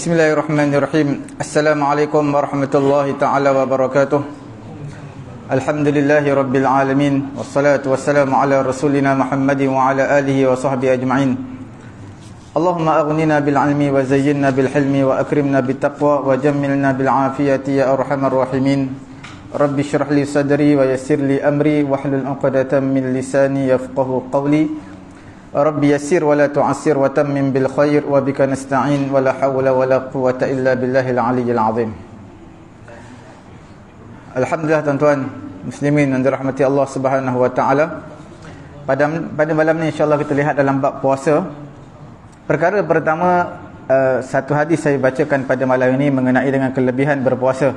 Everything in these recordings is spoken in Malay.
Bismillahirrahmanirrahim. Assalamualaikum warahmatullahi ta'ala wabarakatuh. Alhamdulillahi rabbil alamin. Wassalatu wassalamu ala rasulina Muhammadin wa ala alihi wa sahbihi ajma'in. Allahumma aghnina bil ilmi wa zayyinna bil hilmi wa akrimna bit taqwa wa jammilna bil afiyati ya arhamar rahimin. Rabbi shrah li sadri wa yassir li amri wahlul 'uqdatam min lisani yafqahu qawli. Rabbi yassir wa la tu'assir wa tammim bil khair wa bika nasta'in wa la hawla wa la quwwata illa billahil aliyyil azim. Alhamdulillah tuan-tuan muslimin yang dirahmati Allah Subhanahu wa taala. Pada malam ni insya-Allah kita lihat dalam bab puasa. Perkara pertama, satu hadis saya bacakan pada malam ini mengenai dengan kelebihan berpuasa.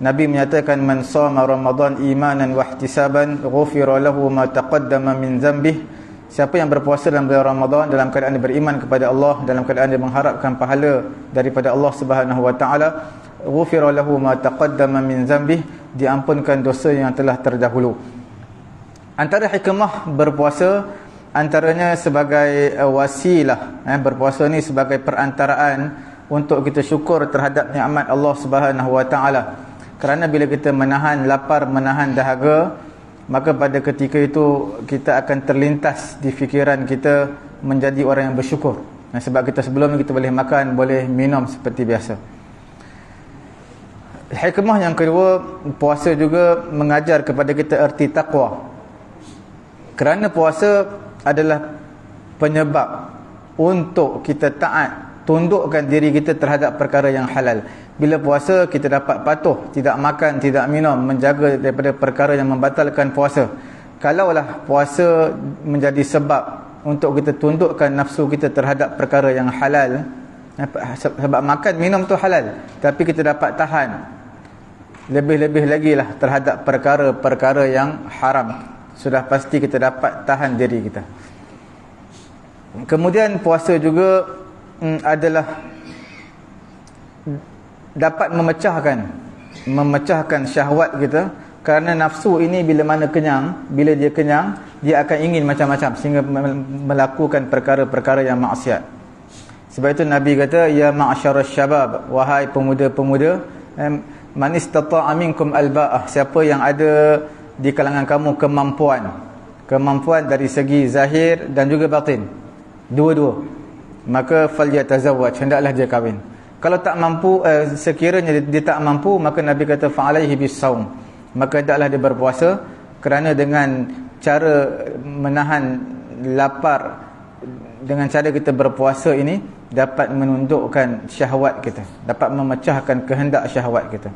Nabi menyatakan man shama Ramadan imanan wa ihtisaban ghufira lahu ma taqaddama min dhanbihi. Siapa yang berpuasa dalam bulan Ramadan dalam keadaan beriman kepada Allah, dalam keadaan dia mengharapkan pahala daripada Allah Subhanahu wa taala, ghufira lahu ma taqaddama min dhanbihi, diampunkan dosa yang telah terdahulu. Antara hikmah berpuasa antaranya sebagai wasilah, berpuasa ni sebagai perantaraan untuk kita syukur terhadap nikmat Allah Subhanahu wa taala. Kerana bila kita menahan lapar, menahan dahaga, maka pada ketika itu kita akan terlintas di fikiran kita menjadi orang yang bersyukur. Sebab kita sebelum ni kita boleh makan, boleh minum seperti biasa. Hikmah yang kedua, puasa juga mengajar kepada kita erti taqwa. Kerana puasa adalah penyebab untuk kita taat, tundukkan diri kita terhadap perkara yang halal. Bila puasa kita dapat patuh, tidak makan, tidak minum, menjaga daripada perkara yang membatalkan puasa. Kalaulah puasa menjadi sebab untuk kita tundukkan nafsu kita terhadap perkara yang halal, sebab makan minum tu halal, tapi kita dapat tahan lebih-lebih lagi lah terhadap perkara-perkara yang haram, sudah pasti kita dapat tahan diri kita. Kemudian puasa juga adalah dapat memecahkan syahwat kita. Kerana nafsu ini bila mana kenyang, bila dia kenyang, dia akan ingin macam-macam sehingga melakukan perkara-perkara yang maksiat. Sebab itu Nabi kata, ya ma'asyarasy syabab, wahai pemuda-pemuda, man istata'a minkum alba'ah, siapa yang ada di kalangan kamu kemampuan dari segi zahir dan juga batin, dua-dua, maka falyatazawwaj, hendaklah dia kahwin. Kalau tak mampu, sekiranya dia tak mampu, maka Nabi kata fa'alaihi bis-shaum, maka hendaklah dia berpuasa. Kerana dengan cara menahan lapar, dengan cara kita berpuasa ini dapat menundukkan syahwat kita, dapat memecahkan kehendak syahwat kita.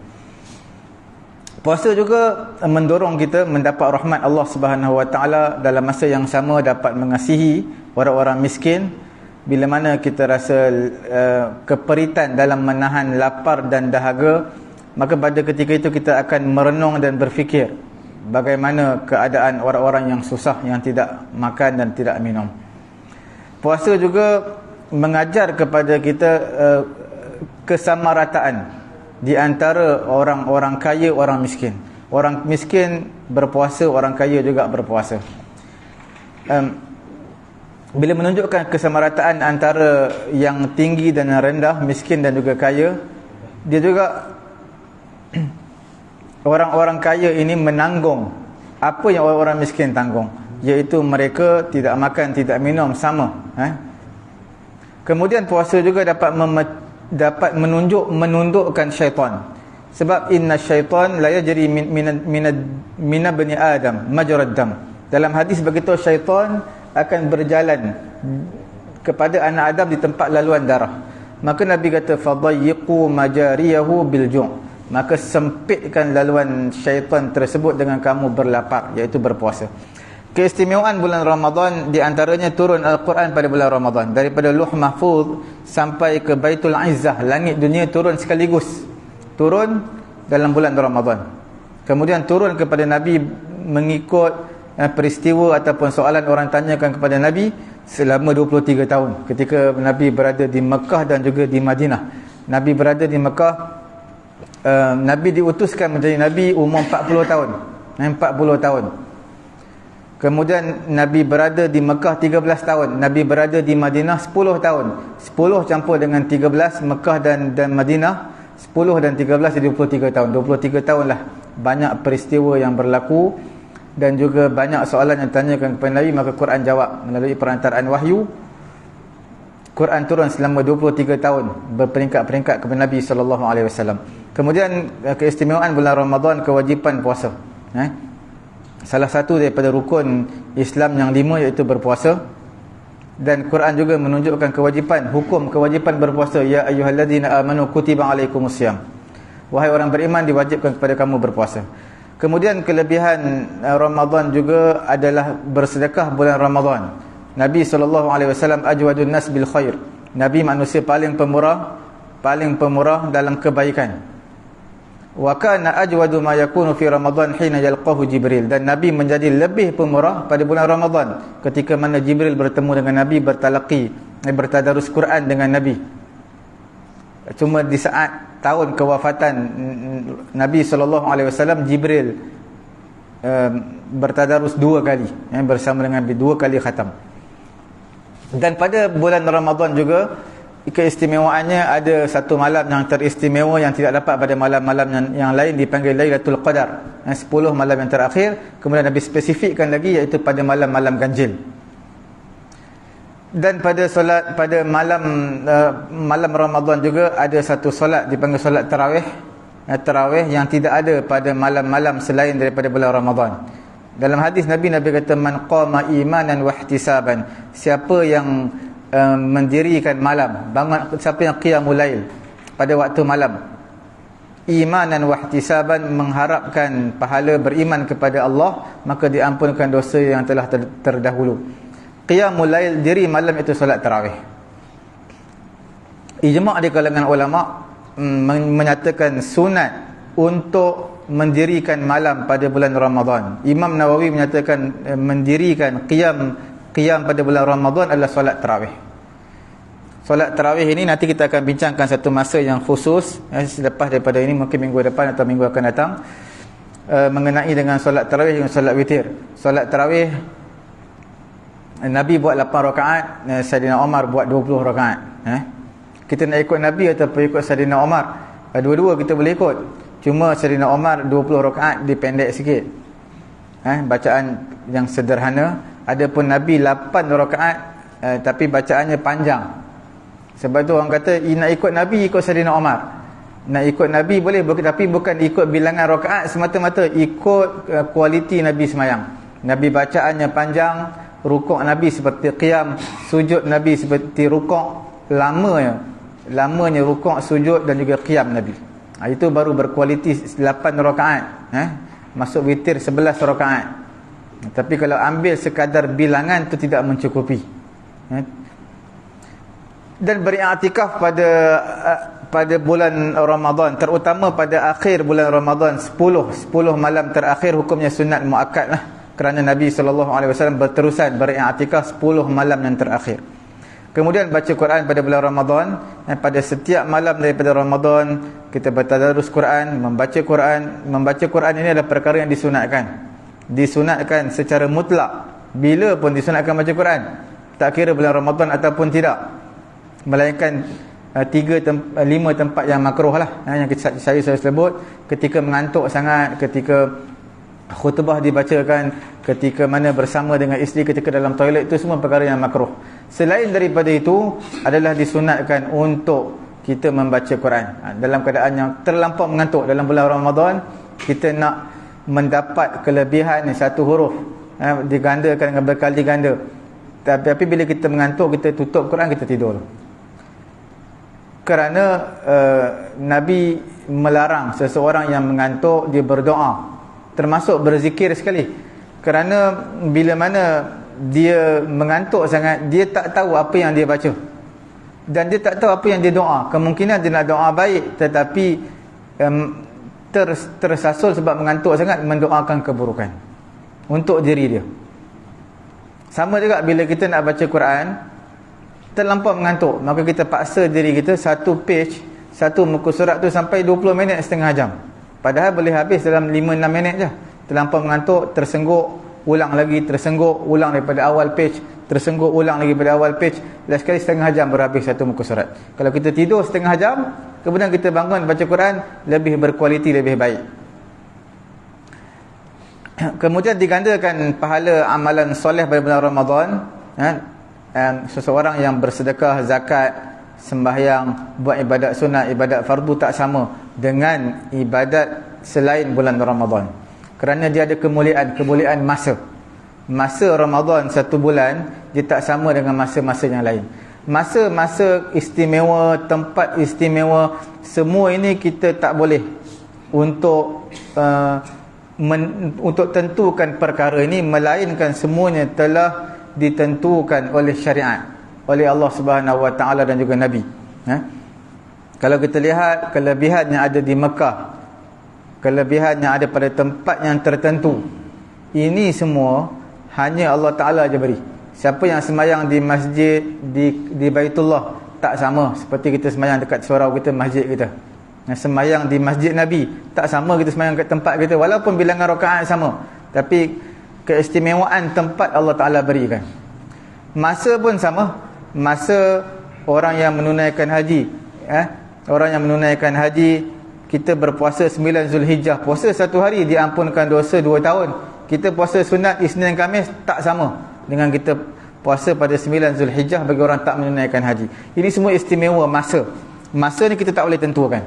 Puasa juga mendorong kita mendapat rahmat Allah Subhanahu wa taala, dalam masa yang sama dapat mengasihi orang-orang miskin. Bila mana kita rasa keperitan dalam menahan lapar dan dahaga, maka pada ketika itu kita akan merenung dan berfikir bagaimana keadaan orang-orang yang susah, yang tidak makan dan tidak minum. Puasa juga mengajar kepada kita kesamarataan di antara orang-orang kaya, orang miskin. Orang miskin berpuasa, orang kaya juga berpuasa. Bila menunjukkan kesamarataan antara yang tinggi dan yang rendah, miskin dan juga kaya, dia juga orang-orang kaya ini menanggung apa yang orang-orang miskin tanggung, iaitu mereka tidak makan, tidak minum sama. Kemudian puasa juga dapat menundukkan syaitan. Sebab inna syaitan la yajri min bani Adam majrad dam. Dalam hadis begitu, syaitan akan berjalan kepada anak Adam di tempat laluan darah. Maka Nabi kata fadayyiqu majariyahu bil ju', maka sempitkan laluan syaitan tersebut dengan kamu berlapar, iaitu berpuasa. Keistimewaan bulan Ramadan di antaranya turun Al-Quran pada bulan Ramadan. Daripada Luh Mahfuz sampai ke Baitul Izzah, langit dunia turun sekaligus, turun dalam bulan Ramadan. Kemudian turun kepada Nabi mengikut peristiwa ataupun soalan orang tanyakan kepada Nabi selama 23 tahun ketika Nabi berada di Mekah dan juga di Madinah. Nabi berada di Mekah, Nabi diutuskan menjadi Nabi umur 40 tahun. 40 tahun. Kemudian Nabi berada di Mekah 13 tahun, Nabi berada di Madinah 10 tahun. 10 campur dengan 13, Mekah dan Madinah 10 dan 13 jadi 23 tahun. 23 tahun lah. Banyak peristiwa yang berlaku dan juga banyak soalan yang ditanyakan kepada Nabi, maka Quran jawab melalui perantaraan wahyu. Quran turun selama 23 tahun berperingkat-peringkat kepada Nabi SAW. Kemudian keistimewaan bulan Ramadan, kewajipan puasa. Salah satu daripada rukun Islam yang 5 iaitu berpuasa. Dan Quran juga menunjukkan kewajipan, hukum kewajipan berpuasa. Ya ayyuhalladzina amanu kutiba alaikumusiyam. Wahai orang beriman, diwajibkan kepada kamu berpuasa. Kemudian kelebihan Ramadan juga adalah bersedekah bulan Ramadan. Nabi SAW ajwadun nas bil khair. Nabi manusia paling pemurah dalam kebaikan. Wa kana ajwadu ma yakunu fi Ramadan hina yalqahu Jibril. Dan Nabi menjadi lebih pemurah pada bulan Ramadan ketika mana Jibril bertemu dengan Nabi, bertalaqi, bertadarus Quran dengan Nabi. Cuma di saat tahun kewafatan Nabi SAW, Jibril bertadarus 2 kali, bersama dengan Nabi 2 kali khatam. Dan pada bulan Ramadan juga keistimewaannya, ada satu malam yang teristimewa yang tidak dapat pada malam-malam yang lain, dipanggil Lailatul Qadar, 10 malam yang terakhir. Kemudian Nabi spesifikkan lagi iaitu pada malam-malam ganjil. Dan pada malam Ramadan juga ada satu solat dipanggil solat tarawih yang tidak ada pada malam-malam selain daripada bulan Ramadan. Dalam hadis Nabi kata, man qama imanan wa ihtisaban, siapa yang mendirikan malam, siapa yang qiyamul lail pada waktu malam, imanan wa ihtisaban, mengharapkan pahala, beriman kepada Allah, maka diampunkan dosa yang telah terdahulu. Qiyamul lail, diri malam, itu solat tarawih. Ijma' di kalangan ulama menyatakan sunat untuk mendirikan malam pada bulan Ramadan. Imam Nawawi menyatakan mendirikan qiyam pada bulan Ramadan adalah solat tarawih. Solat tarawih ini nanti kita akan bincangkan satu masa yang khusus selepas daripada ini, mungkin minggu depan atau minggu akan datang, mengenai dengan solat tarawih dengan solat witir. Solat tarawih Nabi buat 8 rakaat, Saidina Umar buat 20 rakaat. Kita nak ikut Nabi ataupun ikut Saidina Umar? Dua-dua kita boleh ikut. Cuma Saidina Umar 20 rakaat dipendek sikit, bacaan yang sederhana. Adapun Nabi 8 rakaat, tapi bacaannya panjang. Sebab tu orang kata nak ikut Nabi, ikut Saidina Umar. Nak ikut Nabi boleh, tapi bukan ikut bilangan rakaat semata-mata, ikut kualiti Nabi semayang. Nabi bacaannya panjang, rukuk Nabi seperti qiyam, sujud Nabi seperti rukuk, lamanya rukuk, sujud dan juga qiyam Nabi. Itu baru berkualiti 8 rakaat. Masuk witir 11 rakaat. Tapi kalau ambil sekadar bilangan, itu tidak mencukupi. Dan beriktikaf pada bulan Ramadan, terutama pada akhir bulan Ramadan, 10 malam terakhir, hukumnya sunat muakkad lah, kerana Nabi SAW berterusan beriktikaf 10 malam yang terakhir. Kemudian baca Quran pada bulan Ramadan, pada setiap malam daripada Ramadan kita bertadarus Quran, membaca Quran. Membaca Quran ini adalah perkara yang disunatkan secara mutlak. Bila pun disunatkan baca Quran, tak kira bulan Ramadan ataupun tidak, melainkan 5 tempat yang makruh lah, yang saya sebut. Ketika mengantuk sangat, ketika khutbah dibacakan, ketika mana bersama dengan isteri, ketika dalam toilet, itu semua perkara yang makruh. Selain daripada itu adalah disunatkan untuk kita membaca Quran dalam keadaan yang terlampau mengantuk. Dalam bulan Ramadan kita nak mendapat kelebihan satu huruf, digandakan dengan berkali ganda. Tapi bila kita mengantuk, kita tutup Quran, kita tidur. Kerana Nabi melarang seseorang yang mengantuk dia berdoa, termasuk berzikir sekali. Kerana bila mana dia mengantuk sangat, dia tak tahu apa yang dia baca, dan dia tak tahu apa yang dia doa. Kemungkinan dia nak doa baik, tetapi tersasul sebab mengantuk sangat, mendoakan keburukan untuk diri dia. Sama juga bila kita nak baca Quran, terlampau mengantuk, maka kita paksa diri kita, satu page, satu muka surat tu sampai 20 minit, setengah jam. Padahal boleh habis dalam 5-6 minit je. Terlampau mengantuk, tersengguk, ulang lagi, tersengguk, ulang daripada awal page, tersengguk, ulang lagi pada awal page. Last sekali setengah jam berhabis satu muka surat. Kalau kita tidur setengah jam, kemudian kita bangun baca Quran, lebih berkualiti, lebih baik. Kemudian digandakan pahala amalan soleh pada bulan Ramadan, seseorang yang bersedekah, zakat, sembahyang, buat ibadat sunat, ibadat fardu tak sama dengan ibadat selain bulan Ramadan. Kerana dia ada kemuliaan masa Ramadan satu bulan, dia tak sama dengan masa-masa yang lain. Masa-masa istimewa, tempat istimewa, semua ini kita tak boleh untuk untuk tentukan perkara ini, melainkan semuanya telah ditentukan oleh syariat, oleh Allah Subhanahu Wa Taala dan juga Nabi. Kalau kita lihat kelebihan yang ada di Mekah, kelebihan yang ada pada tempat yang tertentu, ini semua hanya Allah Taala aja beri. Siapa yang sembahyang di masjid di Baitullah tak sama seperti kita sembahyang dekat surau kita, masjid kita. Sembahyang di masjid Nabi tak sama kita sembahyang kat tempat kita, walaupun bilangan rakaat sama, tapi keistimewaan tempat Allah Ta'ala berikan. Masa pun sama. Masa orang yang menunaikan haji, orang yang menunaikan haji, kita berpuasa 9 Zulhijjah, puasa satu hari diampunkan dosa 2 tahun. Kita puasa sunat Isnin Khamis tak sama dengan kita puasa pada 9 Zulhijjah bagi orang tak menunaikan haji. Ini semua istimewa masa. Masa ni kita tak boleh tentukan.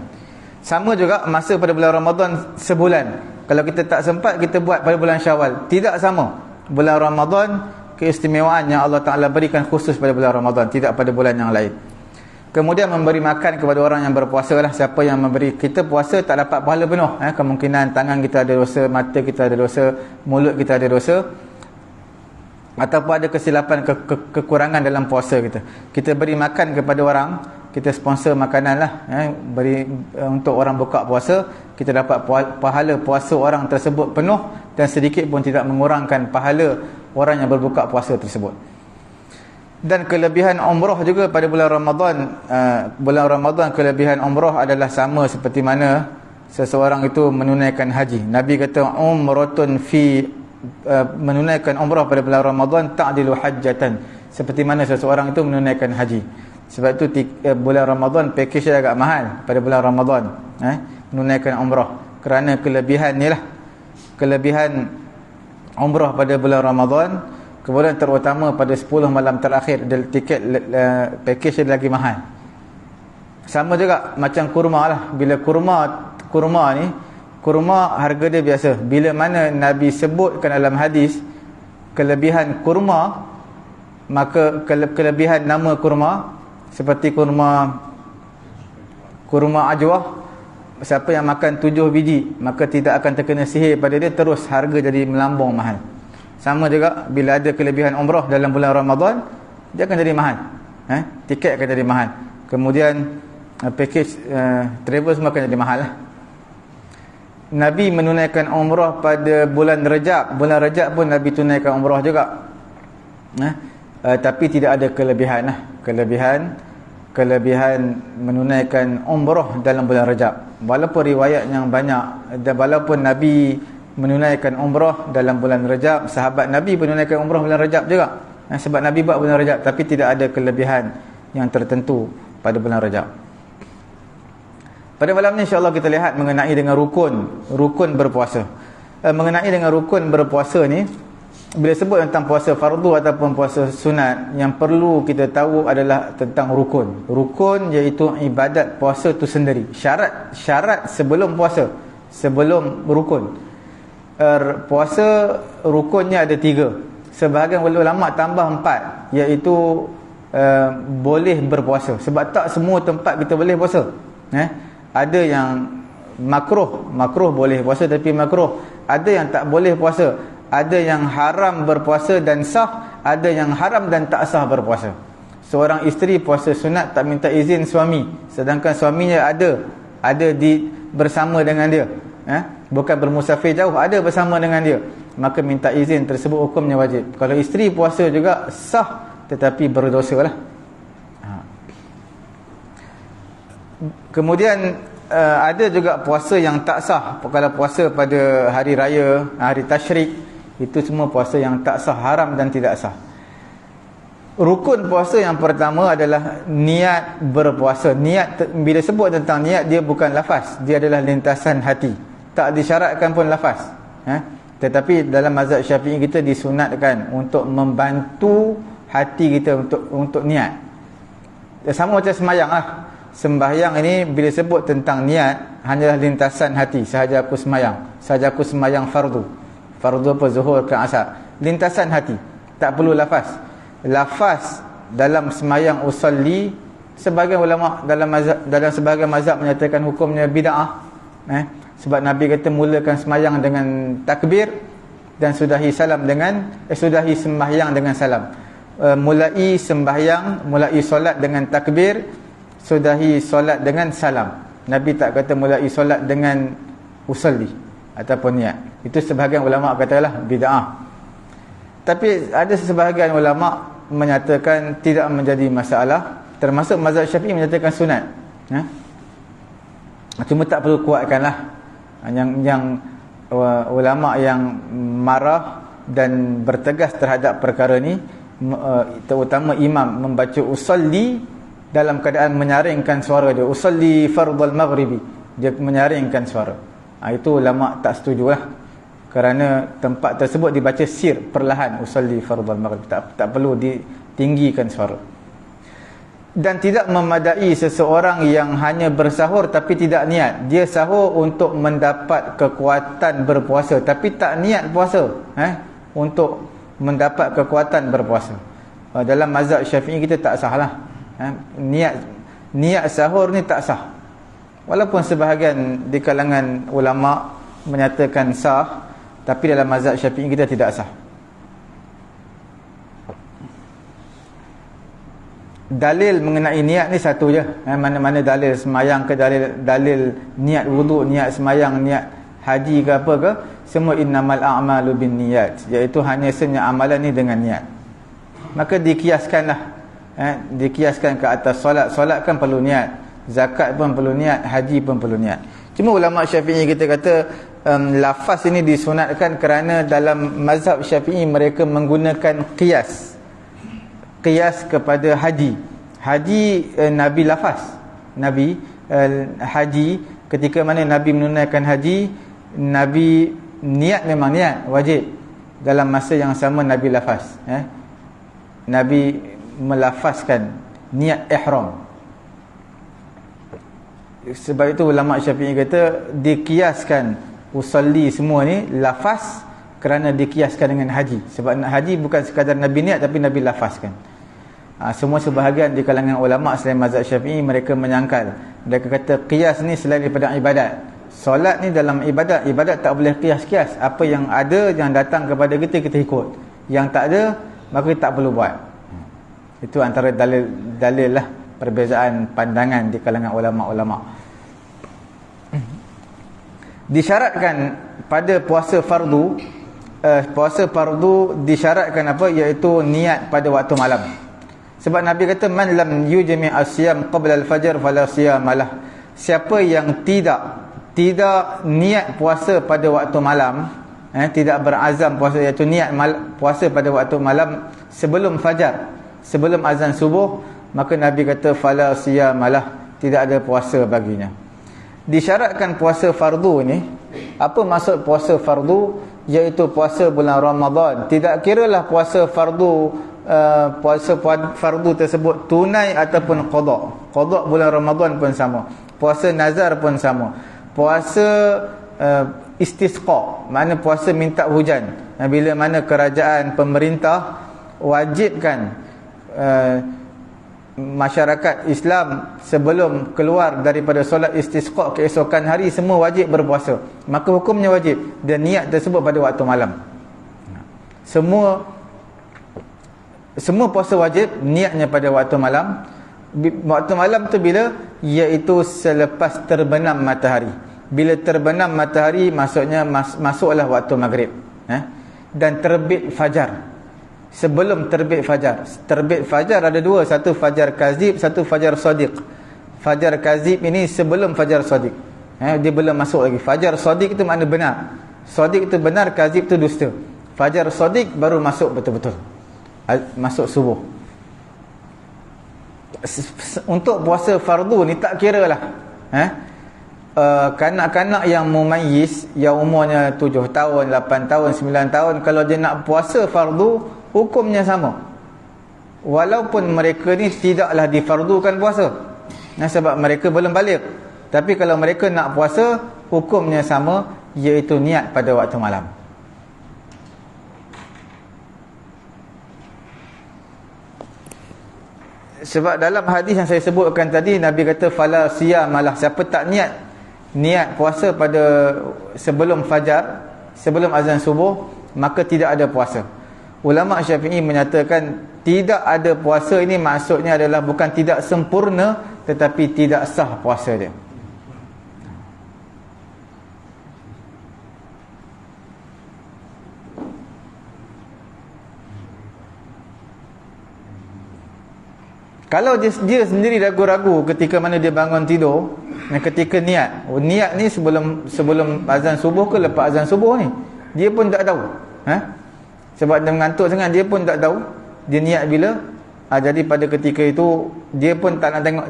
Sama juga masa pada bulan Ramadan sebulan. Kalau kita tak sempat, kita buat pada bulan Syawal. Tidak sama. Bulan Ramadan, keistimewaan yang Allah Ta'ala berikan khusus pada bulan Ramadan, tidak pada bulan yang lain. Kemudian memberi makan kepada orang yang berpuasa lah. Siapa yang memberi, kita puasa tak dapat pahala penuh. Kemungkinan tangan kita ada dosa, mata kita ada dosa, mulut kita ada dosa, ataupun ada kesilapan, kekurangan dalam puasa kita. Kita beri makan kepada orang, kita sponsor makanan lah, beri untuk orang buka puasa, kita dapat pahala puasa orang tersebut penuh, dan sedikit pun tidak mengurangkan pahala orang yang berbuka puasa tersebut. Dan kelebihan umrah juga pada bulan Ramadan. Bulan Ramadan kelebihan umrah adalah sama seperti mana seseorang itu menunaikan haji. Nabi kata umratun fi, menunaikan umrah pada bulan Ramadan ta'dilu hajjatan, seperti mana seseorang itu menunaikan haji. Sebab itu bulan Ramadan package dia agak mahal pada bulan Ramadan, menunaikan umrah, kerana kelebihan ni lah, kelebihan umrah pada bulan Ramadan. Kemudian terutama pada 10 malam terakhir, tiket package dia lagi mahal. Sama juga macam kurma lah. Bila kurma ni, kurma harga dia biasa. Bila mana Nabi sebutkan dalam hadis kelebihan kurma, maka kelebihan nama kurma, seperti kurma ajwah, siapa yang makan 7 biji maka tidak akan terkena sihir pada dia, terus harga jadi melambung mahal. Sama juga bila ada kelebihan umrah dalam bulan Ramadan, dia akan jadi mahal, tiket akan jadi mahal. Kemudian package travel semua akan jadi mahal lah. Nabi menunaikan umrah pada bulan Rajab. Bulan Rajab pun Nabi tunaikan umrah juga, tapi tidak ada kelebihan lah. Kelebihan menunaikan umrah dalam bulan Rajab. Walaupun riwayat yang banyak, dan walaupun Nabi menunaikan umrah dalam bulan Rajab, sahabat Nabi menunaikan umrah bulan Rajab juga, sebab Nabi buat bulan Rajab, tapi tidak ada kelebihan yang tertentu pada bulan Rajab. Pada malam ni insya-Allah kita lihat mengenai dengan rukun berpuasa. Mengenai dengan rukun berpuasa ni, bila sebut tentang puasa fardu ataupun puasa sunat, yang perlu kita tahu adalah tentang rukun. Rukun iaitu ibadat puasa tu sendiri. Syarat sebelum puasa, sebelum rukun. Puasa rukunnya ada 3. Sebahagian ulama tambah 4, iaitu boleh berpuasa. Sebab tak semua tempat kita boleh puasa. Ada yang makruh boleh puasa tapi makruh. Ada yang tak boleh puasa. Ada yang haram berpuasa dan sah. Ada yang haram dan tak sah berpuasa. Seorang isteri puasa sunat tak minta izin suami, sedangkan suaminya ada bersama dengan dia, bukan bermusafir jauh, ada bersama dengan dia, maka minta izin tersebut hukumnya wajib. Kalau isteri puasa juga sah, tetapi berdosa lah. Kemudian ada juga puasa yang tak sah. Kalau puasa pada hari raya, hari tasyrik, Itu semua puasa yang tak sah, haram dan tidak sah. Rukun puasa yang pertama adalah niat berpuasa. Bila sebut tentang niat, dia bukan lafaz, dia adalah lintasan hati, tak disyaratkan pun lafaz. Tetapi dalam mazhab Syafi'i kita disunatkan untuk membantu hati kita untuk niat. Sama macam sembahyang lah. Sembahyang ini bila sebut tentang niat, hanyalah lintasan hati. Sahaja aku sembahyang fardu apa, zuhur ke asar, lintasan hati, tak perlu lafaz. Lafaz dalam sembahyang usalli, sebagian ulama dalam sebahagian mazhab menyatakan hukumnya bid'ah. Sebab Nabi kata mulakan sembahyang dengan takbir dan sudahi sembahyang dengan salam. Mulai solat dengan takbir, sudahi solat dengan salam. Nabi tak kata mulai solat dengan usalli ataupun niat. Itu sebahagian ulama katalah bid'ah. Tapi ada sebahagian ulama menyatakan tidak menjadi masalah, termasuk mazhab Syafi'i menyatakan sunat. Cuma tak perlu kuatkanlah. Yang ulama yang marah dan bertegas terhadap perkara ni, terutama imam membaca usalli dalam keadaan menyaringkan suara dia, usalli fardal maghribi, dia menyaringkan suara. Itu ulama tak setujulah. Kerana tempat tersebut dibaca sir, perlahan, usalli fardal maghrib, tak perlu ditinggikan suara. Dan tidak memadai seseorang yang hanya bersahur tapi tidak niat. Dia sahur untuk mendapat kekuatan berpuasa tapi tak niat puasa, untuk mendapat kekuatan berpuasa. Dalam mazhab Syafi'i kita tak sahlah. Niat sahur ni tak sah. Walaupun sebahagian di kalangan ulama menyatakan sah, tapi dalam mazhab Syafi'i kita tidak sah. Dalil mengenai niat ni satu je. Mana-mana dalil semayang ke, dalil niat wuduk, niat semayang, niat haji ke apa ke, semua innamal a'malu bin niyat, iaitu hanya senyap amalan ni dengan niat. Maka dikiaskanlah, dikiaskan ke atas solat. Solat kan perlu niat, zakat pun perlu niat, haji pun perlu niat. Cuma ulama Syafi'i kita kata lafaz ini disunatkan kerana dalam mazhab Syafi'i mereka menggunakan qiyas kepada haji. Nabi lafaz, haji, ketika mana Nabi menunaikan haji, Nabi niat, memang niat wajib. Dalam masa yang sama Nabi lafaz, Nabi melafazkan niat ihram. Sebab itu ulama Syafi'i kata dikiaskan usalli semua ni lafaz kerana dikiaskan dengan haji. Sebab haji bukan sekadar Nabi niat tapi Nabi lafazkan. Semua sebahagian di kalangan ulama selain mazhab Syafi'i mereka menyangkal. Mereka kata qiyas ni selain daripada ibadat. Solat ni dalam ibadat tak boleh qiyas-qiyas. Apa yang ada, yang datang kepada kita, kita ikut. Yang tak ada, maka tak perlu buat. Itu antara dalil lah perbezaan pandangan di kalangan ulama-ulama. Disyaratkan pada puasa fardu, disyaratkan apa? Iaitu niat pada waktu malam. Sebab Nabi kata man lam yujmi asyam qabla al-fajr fala siyamalah. Siapa yang tidak niat puasa pada waktu malam, tidak berazam puasa, iaitu niat puasa pada waktu malam sebelum fajar, sebelum azan subuh, maka Nabi kata fala siyamalah, tidak ada puasa baginya. Disyaratkan puasa fardu ni. Apa maksud puasa fardu? Iaitu puasa bulan Ramadan. Tidak kiralah puasa fardu tersebut tunai ataupun qada. Qada bulan Ramadan pun sama. Puasa nazar pun sama. Puasa istisqa, makna puasa minta hujan. Bila mana kerajaan pemerintah wajibkan masyarakat Islam sebelum keluar daripada solat istisqa keesokan hari semua wajib berpuasa, maka hukumnya wajib dan niat tersebut pada waktu malam. Semua puasa wajib, niatnya pada waktu malam. Waktu malam tu bila? Iaitu selepas terbenam matahari. Bila terbenam matahari maksudnya masuklah waktu maghrib, dan terbit fajar. Sebelum terbit fajar. Terbit fajar ada dua, satu fajar kazib, satu fajar sadiq. Fajar kazib ini sebelum fajar sadiq, dia belum masuk lagi. Fajar sadiq itu makna benar. Sadiq itu benar, kazib itu dusta. Fajar Shadiq baru masuk betul-betul, masuk subuh. Untuk puasa fardu ni tak kira lah, kanak-kanak yang mumayyiz, yang umurnya 7 tahun, 8 tahun, 9 tahun, kalau dia nak puasa fardu, hukumnya sama, walaupun mereka ni tidaklah difardukan puasa, sebab mereka belum baligh. Tapi kalau mereka nak puasa, hukumnya sama, iaitu niat pada waktu malam. Sebab dalam hadis yang saya sebutkan tadi, Nabi kata fala siyamalah, siapa tak niat puasa pada sebelum fajar, sebelum azan subuh, maka tidak ada puasa. Ulama Syafi'i menyatakan tidak ada puasa ini maksudnya adalah bukan tidak sempurna, tetapi tidak sah puasa dia. Kalau dia sendiri ragu-ragu ketika mana dia bangun tidur, dan ketika niat ni sebelum azan subuh ke lepas azan subuh ni, dia pun tak tahu, sebab dia mengantuk sangat, dia pun tak tahu dia niat bila. Jadi pada ketika itu dia pun tak nak tengok,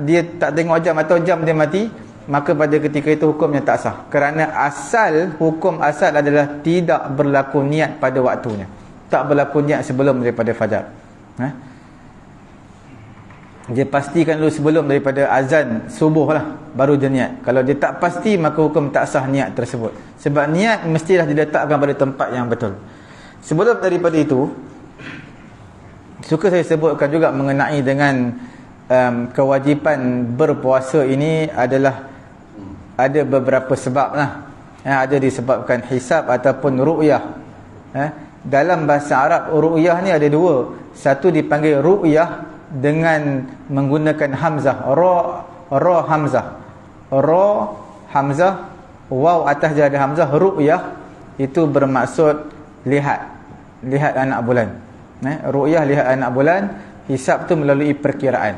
dia tak tengok jam atau jam dia mati, maka pada ketika itu hukumnya tak sah, kerana hukum asal adalah tidak berlaku niat pada waktunya, tak berlaku niat sebelum daripada fajar. Dia pastikan dulu sebelum daripada azan subuh lah, baru dia niat. Kalau dia tak pasti, maka hukum tak sah niat tersebut, sebab niat mestilah diletakkan pada tempat yang betul. Sebelum daripada itu, suka saya sebutkan juga mengenai dengan kewajipan berpuasa ini adalah ada beberapa sebab lah. Ada disebabkan hisab ataupun ru'yah. Dalam bahasa Arab, ru'yah ni ada dua. Satu dipanggil ru'yah dengan menggunakan hamzah, ra hamzah, waw atas dia ada hamzah. Ru'yah itu bermaksud lihat anak bulan. Ru'yah lihat anak bulan, hisab tu melalui perkiraan.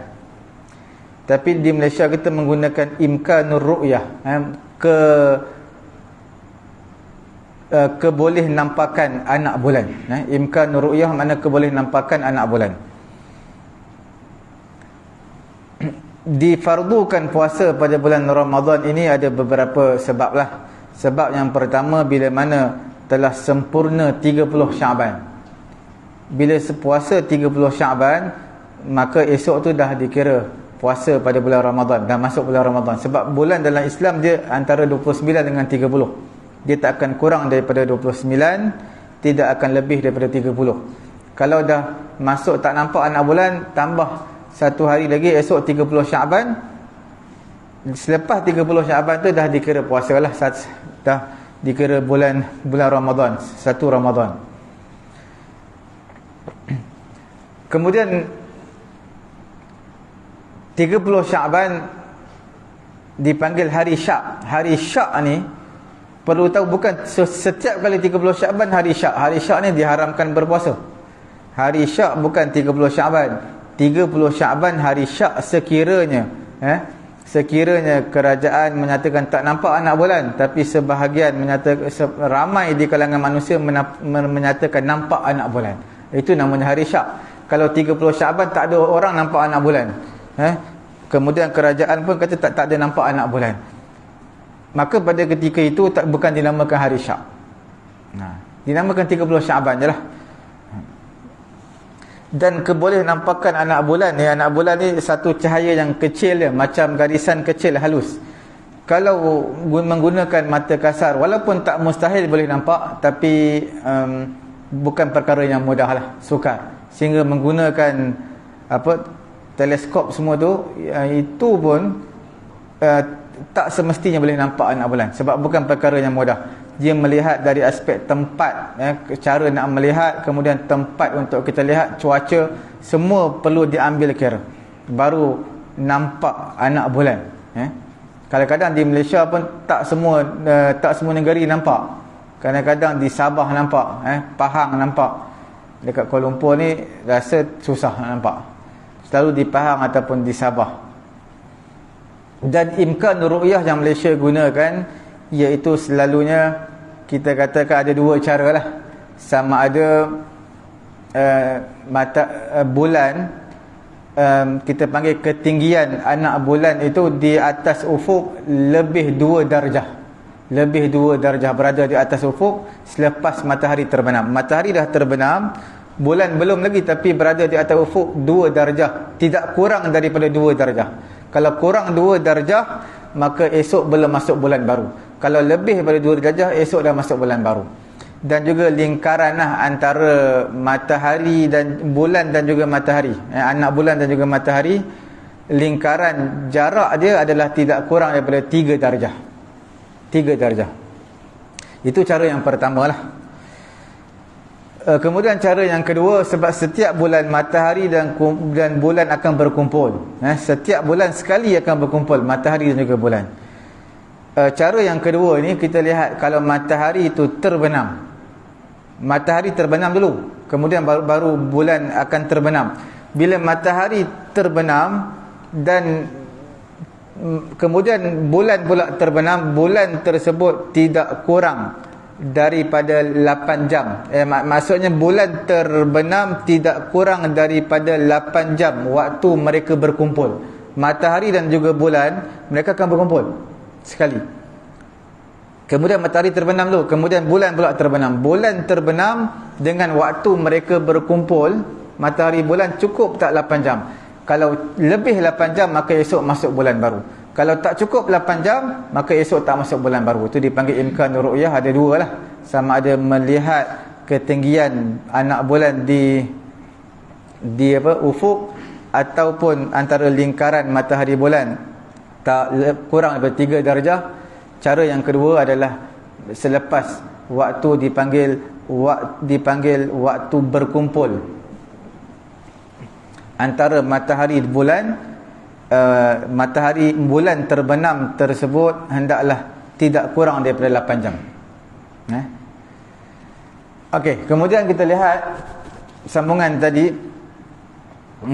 Tapi di Malaysia kita menggunakan imkanur ru'yah, keboleh nampakan anak bulan. Imkanur ru'yah makna keboleh nampakan anak bulan. Difardukan puasa pada bulan Ramadan ini ada beberapa sebab lah. Sebab yang pertama, bila mana telah sempurna 30 Syaban. Bila puasa 30 Syaban, maka esok tu dah dikira puasa pada bulan Ramadan, dah masuk bulan Ramadan. Sebab bulan dalam Islam dia antara 29 dengan 30. Dia tak akan kurang daripada 29, tidak akan lebih daripada 30. Kalau dah masuk tak nampak anak bulan, tambah satu hari lagi, esok 30 Syaban. Selepas 30 Syaban tu dah dikira puasa lah, dah dikira bulan Ramadan, satu Ramadan. Kemudian 30 Syaban dipanggil hari Syak. Hari Syak ni perlu tahu, bukan setiap kali 30 Syaban hari Syak. Hari Syak ni diharamkan berpuasa. Hari Syak bukan 30 Syaban. 30 Syaban hari Syak sekiranya kerajaan menyatakan tak nampak anak bulan, tapi sebahagian menyatakan, ramai di kalangan manusia menyatakan nampak anak bulan. Itu namanya hari Syak. Kalau 30 Syaban tak ada orang nampak anak bulan, kemudian kerajaan pun kata tak ada nampak anak bulan, maka pada ketika itu bukan dinamakan hari Syak. Dinamakan 30 Syaban je lah. Dan keboleh nampakan anak bulan ni, anak bulan ni satu cahaya yang kecil dia, macam garisan kecil halus. Kalau menggunakan mata kasar, walaupun tak mustahil boleh nampak, tapi bukan perkara yang mudah lah, sukar. Sehingga menggunakan teleskop semua tu, itu pun tak semestinya boleh nampak anak bulan, sebab bukan perkara yang mudah. Dia melihat dari aspek tempat, cara nak melihat, kemudian tempat untuk kita lihat, cuaca, semua perlu diambil kira baru nampak anak bulan. Kadang-kadang di Malaysia pun tak semua negeri nampak. Kadang-kadang di Sabah nampak, Pahang nampak. Dekat Kuala Lumpur ni rasa susah nak nampak. Selalu di Pahang ataupun di Sabah. Dan imkan ru'yah yang Malaysia gunakan, iaitu selalunya kita katakan ada dua cara lah. sama ada bulan, kita panggil ketinggian anak bulan itu di atas ufuk lebih 2 darjah. Lebih 2 darjah berada di atas ufuk selepas matahari terbenam. Matahari dah terbenam, bulan belum lagi, tapi berada di atas ufuk 2 darjah, tidak kurang daripada 2 darjah. Kalau kurang 2 darjah, maka esok belum masuk bulan baru. Kalau lebih daripada 2 darjah, esok dah masuk bulan baru. Dan juga lingkaran antara matahari dan bulan dan juga matahari, anak bulan dan juga matahari, lingkaran jarak dia adalah tidak kurang daripada 3 darjah. 3 darjah. Itu cara yang pertama lah. Kemudian cara yang kedua, sebab setiap bulan matahari dan bulan akan berkumpul. Setiap bulan sekali akan berkumpul, matahari dan juga bulan. Cara yang kedua ni, kita lihat kalau matahari itu terbenam. Matahari terbenam dulu, kemudian baru bulan akan terbenam. Bila matahari terbenam dan kemudian bulan pula terbenam, bulan tersebut tidak kurang daripada 8 jam. Maksudnya bulan terbenam tidak kurang daripada 8 jam waktu mereka berkumpul. Matahari dan juga bulan, mereka akan berkumpul sekali. Kemudian matahari terbenam dulu, kemudian bulan pula terbenam. Bulan terbenam dengan waktu mereka berkumpul, matahari bulan cukup tak 8 jam? Kalau lebih 8 jam, maka esok masuk bulan baru. Kalau tak cukup 8 jam, maka esok tak masuk bulan baru. Itu dipanggil imkan ru'yah. Ada dua lah, sama ada melihat ketinggian anak bulan di ufuk, ataupun antara lingkaran matahari bulan tak kurang daripada 3 darjah. Cara yang kedua adalah selepas waktu dipanggil waktu berkumpul antara matahari bulan, matahari bulan terbenam tersebut hendaklah tidak kurang daripada 8 jam. Okey, kemudian kita lihat sambungan tadi.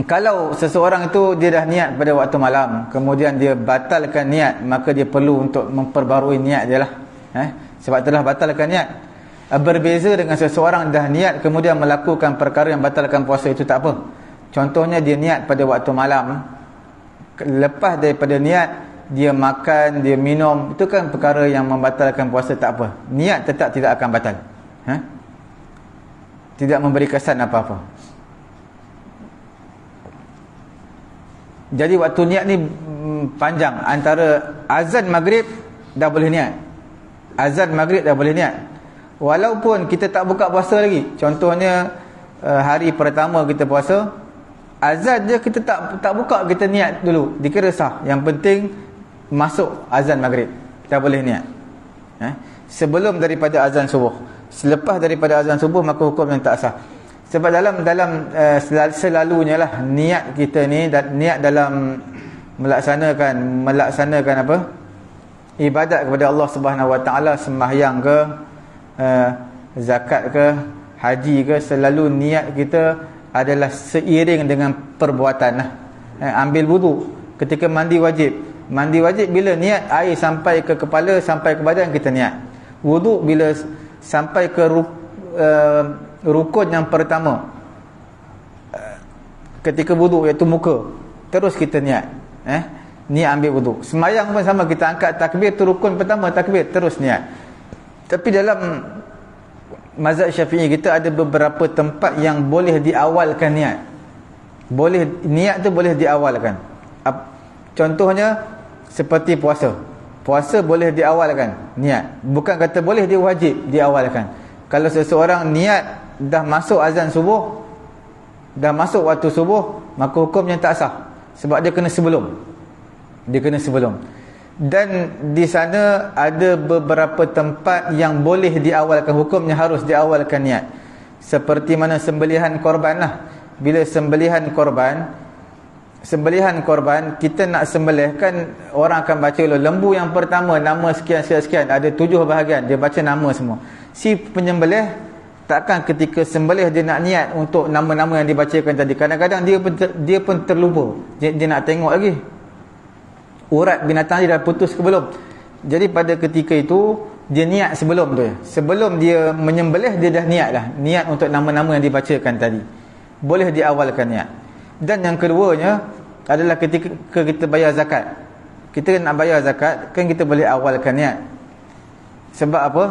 Kalau seseorang itu dia dah niat pada waktu malam, kemudian dia batalkan niat, maka dia perlu untuk memperbarui niat dia lah. Sebab telah batalkan niat. Berbeza dengan seseorang dah niat kemudian melakukan perkara yang batalkan puasa, itu tak apa. Contohnya dia niat pada waktu malam, lepas daripada niat dia makan, dia minum, itu kan perkara yang membatalkan puasa, tak apa. Niat tetap tidak akan batal. Tidak memberi kesan apa-apa. Jadi waktu niat ni panjang. Antara azan maghrib dah boleh niat, azan maghrib dah boleh niat, walaupun kita tak buka puasa lagi. Contohnya hari pertama kita puasa, azan je kita tak buka, kita niat dulu, dikira sah. Yang penting masuk azan maghrib, dah boleh niat. Sebelum daripada azan subuh. Selepas daripada azan subuh, maka hukum yang tak sah. Sebab selalunya lah niat kita ni, niat dalam melaksanakan apa? Ibadat kepada Allah Subhanahu Wa Taala, sembahyang ke, zakat ke, haji ke, selalu niat kita adalah seiring dengan perbuatan lah. Ambil wudu ketika mandi wajib. Mandi wajib bila niat air sampai ke kepala, sampai ke badan, kita niat. Wudu bila sampai ke rukun yang pertama ketika wudu, iaitu muka, terus kita niat. Niat ambil wudu. Sembahyang pun sama, kita angkat takbir, tu rukun pertama, takbir, terus niat. Tapi dalam mazhab Syafi'i kita ada beberapa tempat yang boleh diawalkan niat. Niat tu boleh diawalkan. Contohnya seperti puasa. Puasa boleh diawalkan niat. Bukan kata boleh, dia wajib diawalkan. Kalau seseorang niat dah masuk azan subuh, dah masuk waktu subuh, maka hukumnya tak sah. Sebab dia kena sebelum. Dan di sana ada beberapa tempat yang boleh diawalkan, hukumnya harus diawalkan niat. Seperti mana sembelihan korban lah. Bila sembelihan korban, kita nak sembelih kan, orang akan baca dulu lembu yang pertama, nama sekian, ada 7 bahagian, dia baca nama semua. Si penyembelih takkan ketika sembelih dia nak niat untuk nama-nama yang dibacakan tadi. Kadang-kadang dia pun terlupa, dia nak tengok lagi urat binatang dia dah putus ke belum. Jadi pada ketika itu Dia niat sebelum tu. Sebelum dia menyembelih, dia dah niat dah. Niat untuk nama-nama yang dibacakan tadi. Boleh diawalkan niat. Dan yang keduanya adalah ketika kita bayar zakat. Kita nak bayar zakat, kan kita boleh awalkan niat. Sebab apa?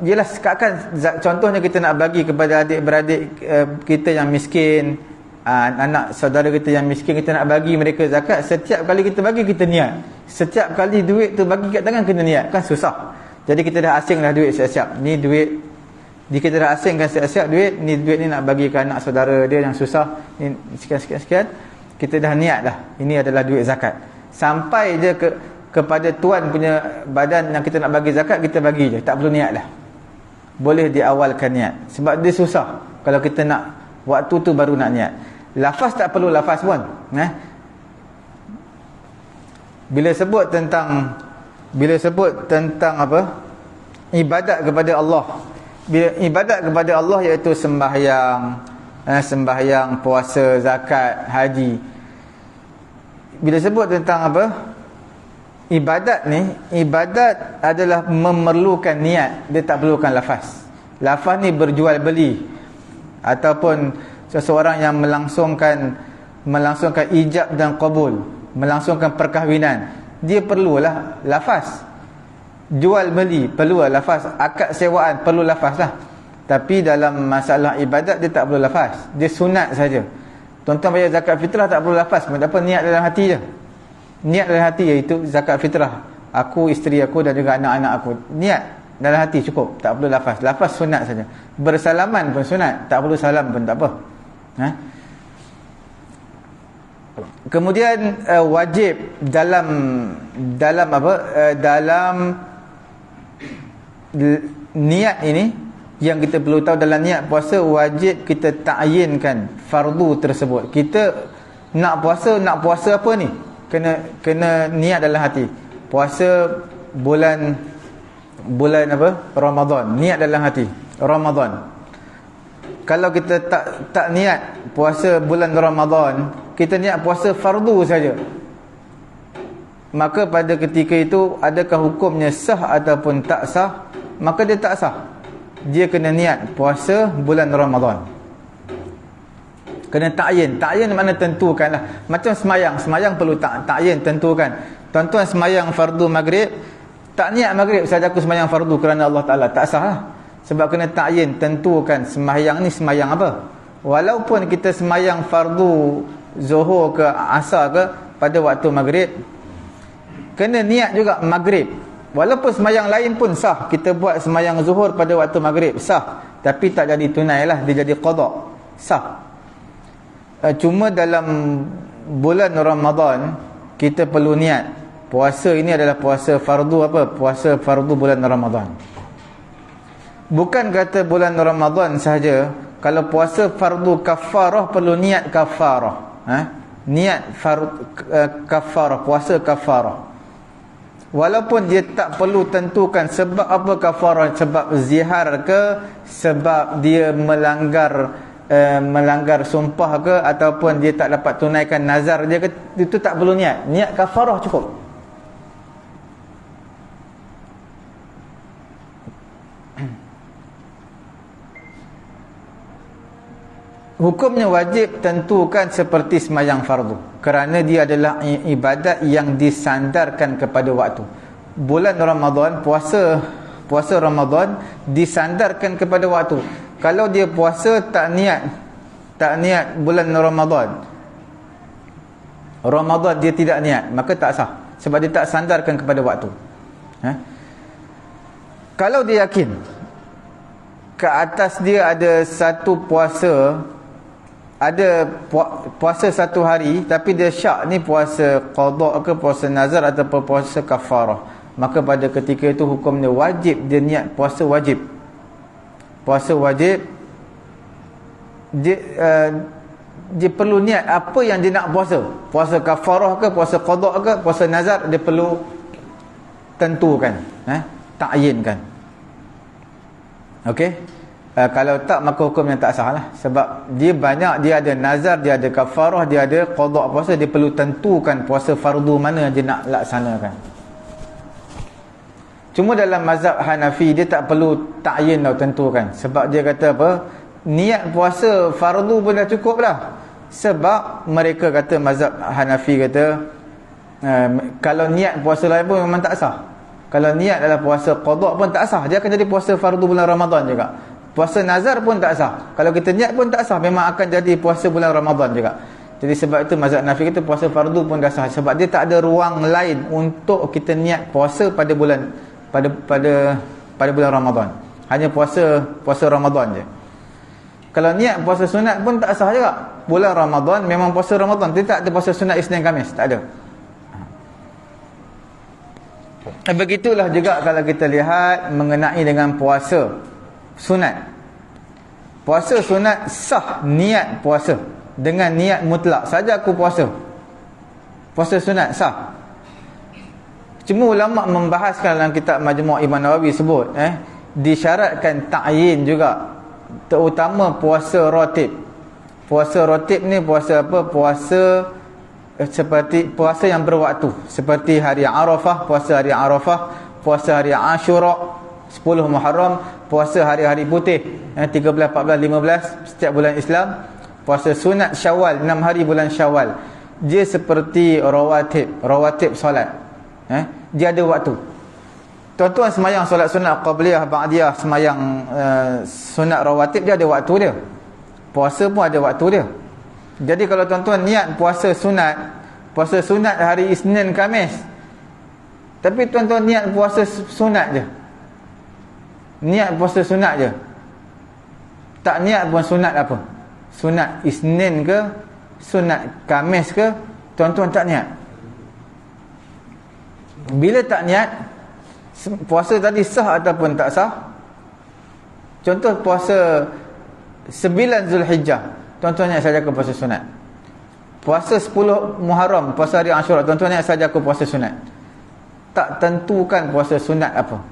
Yelah, sekarang contohnya kita nak bagi kepada adik-beradik kita yang miskin, anak saudara kita yang miskin, kita nak bagi mereka zakat. Setiap kali kita bagi, kita niat. Setiap kali duit tu bagi kat tangan, kena niat. Kan susah. Jadi kita dah asing dah duit siap-siap. Ni duit, kita dah asingkan siap-siap duit. Ni duit ni nak bagi ke anak saudara dia yang susah. Ni sekian-sekian. Kita dah niat dah. Ini adalah duit zakat. Sampai je kepada tuan punya badan yang kita nak bagi zakat, kita bagi je. Tak perlu niat dah. Boleh diawalkan niat. Sebab dia susah. Kalau kita nak, waktu tu baru nak niat. Lafaz tak perlu lafaz pun. Bila sebut tentang apa? Ibadat kepada Allah. Bila ibadat kepada Allah iaitu sembahyang, puasa, zakat, haji. Bila sebut tentang apa? Ibadat ni, ibadat adalah memerlukan niat. Dia tak perlukan lafaz. Lafaz ni berjual beli. Ataupun seseorang yang melangsungkan ijab dan qabul, melangsungkan perkahwinan, dia perlulah lafaz. Jual beli perlulah lafaz. Akad sewaan perlu lafaz lah. Tapi dalam masalah ibadat, dia tak perlu lafaz. Dia sunat saja. Tuan-tuan bayar zakat fitrah tak perlu lafaz. Apa niat dalam hati je. Niat dalam hati iaitu zakat fitrah. Aku, isteri aku dan juga anak-anak aku. Niat dalam hati cukup. Tak perlu lafaz. Lafaz sunat saja. Bersalaman pun sunat. Tak perlu salam pun tak apa. Kemudian wajib dalam apa? Dalam niat ini, yang kita perlu tahu dalam niat puasa, wajib kita ta'yinkan fardu tersebut. Kita nak puasa apa ni? Kena niat dalam hati. Puasa bulan apa? Ramadan. Niat dalam hati. Ramadan. Kalau kita tak niat puasa bulan Ramadan, kita niat puasa fardu saja, maka pada ketika itu adakah hukumnya sah ataupun tak sah? Maka dia tak sah. Dia kena niat puasa bulan Ramadan. Kena ta'yin. Ta'yin makna tentukanlah. Macam semayang perlu ta'yin, tentukan. Tuan-tuan semayang fardu maghrib, tak niat maghrib saja aku semayang fardu kerana Allah Ta'ala, tak sah lah. Sebab kena ta'yin, tentukan semayang ni semayang apa. Walaupun kita semayang fardu zuhur ke asar ke pada waktu maghrib, kena niat juga maghrib. Walaupun semayang lain pun sah. Kita buat semayang zuhur pada waktu maghrib, sah. Tapi tak jadi tunai lah, dia jadi qada, sah. Cuma dalam bulan Ramadan kita perlu niat. Puasa ini adalah puasa fardu apa? Puasa fardu bulan Ramadan. Bukan kata bulan Ramadan sahaja. Kalau puasa fardu kafarah, perlu niat kafarah. Niat kafarah, puasa kafarah. Walaupun dia tak perlu tentukan sebab apa kafarah, sebab zihar ke, sebab dia melanggar sumpah ke, ataupun dia tak dapat tunaikan nazar dia ke, itu tak perlu niat. Niat kafarah cukup. Hukumnya wajib tentukan seperti semayang fardu, kerana dia adalah ibadat yang disandarkan kepada waktu. Bulan Ramadan, puasa Ramadan disandarkan kepada waktu. Kalau dia puasa tak niat bulan Ramadan dia tidak niat, maka tak sah, sebab dia tak sandarkan kepada waktu. Kalau dia yakin ke atas dia ada satu puasa, ada puasa satu hari, tapi dia syak ni puasa qada ke, puasa nazar ataupun puasa kafarah, maka pada ketika itu hukumnya wajib dia niat puasa wajib. Puasa wajib dia perlu niat apa yang dia nak puasa. Puasa kafarah ke, puasa qada ke, puasa nazar, dia perlu tentukan, ta'yinkan. Okey. Kalau tak, maka hukumnya tak sah lah. Sebab dia banyak, dia ada nazar, dia ada kafarah, dia ada qada puasa. Dia perlu tentukan puasa fardu mana dia nak laksanakan. Cuma dalam mazhab Hanafi dia tak perlu ta'yin atau tentukan. Sebab dia kata apa? Niat puasa fardu pun dah cukup lah. Sebab mereka kata, mazhab Hanafi kata, kalau niat puasa lain pun memang tak sah. Kalau niat adalah puasa qada pun tak sah. Dia akan jadi puasa fardu bulan Ramadan juga. Puasa nazar pun tak sah. Kalau kita niat pun tak sah, memang akan jadi puasa bulan Ramadan juga. Jadi sebab itu mazhab Hanafi kata puasa fardu pun dah sah. Sebab dia tak ada ruang lain untuk kita niat puasa pada bulan pada bulan Ramadan. Hanya puasa Ramadan je. Kalau niat puasa sunat pun tak sah juga. Bulan Ramadan memang puasa Ramadan. Dia tak ada puasa sunat Isnin Khamis, tak ada. Begitulah juga kalau kita lihat mengenai dengan puasa sunat. Puasa sunat sah niat puasa. Dengan niat mutlak saja aku puasa. Puasa sunat sah. Cuma ulama membahaskan dalam kitab Majmu' Imam Nawawi sebut disyaratkan ta'yin juga, terutama puasa ratib. Puasa ratib ni puasa apa? Puasa seperti puasa yang berwaktu, seperti hari Arafah, puasa hari Arafah, puasa hari Ashura, 10 Muharram, puasa hari-hari putih 13, 14, 15 setiap bulan Islam, puasa sunat Syawal 6 hari bulan Syawal. Dia seperti rawatib solat. Dia ada waktu. Tuan-tuan semayang solat sunat qabliyah, ba'diyah, semayang sunat rawatib, dia ada waktu dia. Puasa pun ada waktu dia. Jadi kalau tuan-tuan niat puasa sunat hari Isnin Khamis, tapi tuan-tuan niat puasa sunat je, niat puasa sunat je, tak niat pun sunat apa, sunat Isnin ke sunat Khamis ke, tuan-tuan tak niat. Bila tak niat, puasa tadi sah ataupun tak sah? Contoh puasa 9 Zulhijjah, tuan-tuan niat saja ke puasa sunat. Puasa 10 Muharram, puasa hari Ashura, tuan-tuan niat saja ke puasa sunat. Tak tentukan puasa sunat apa.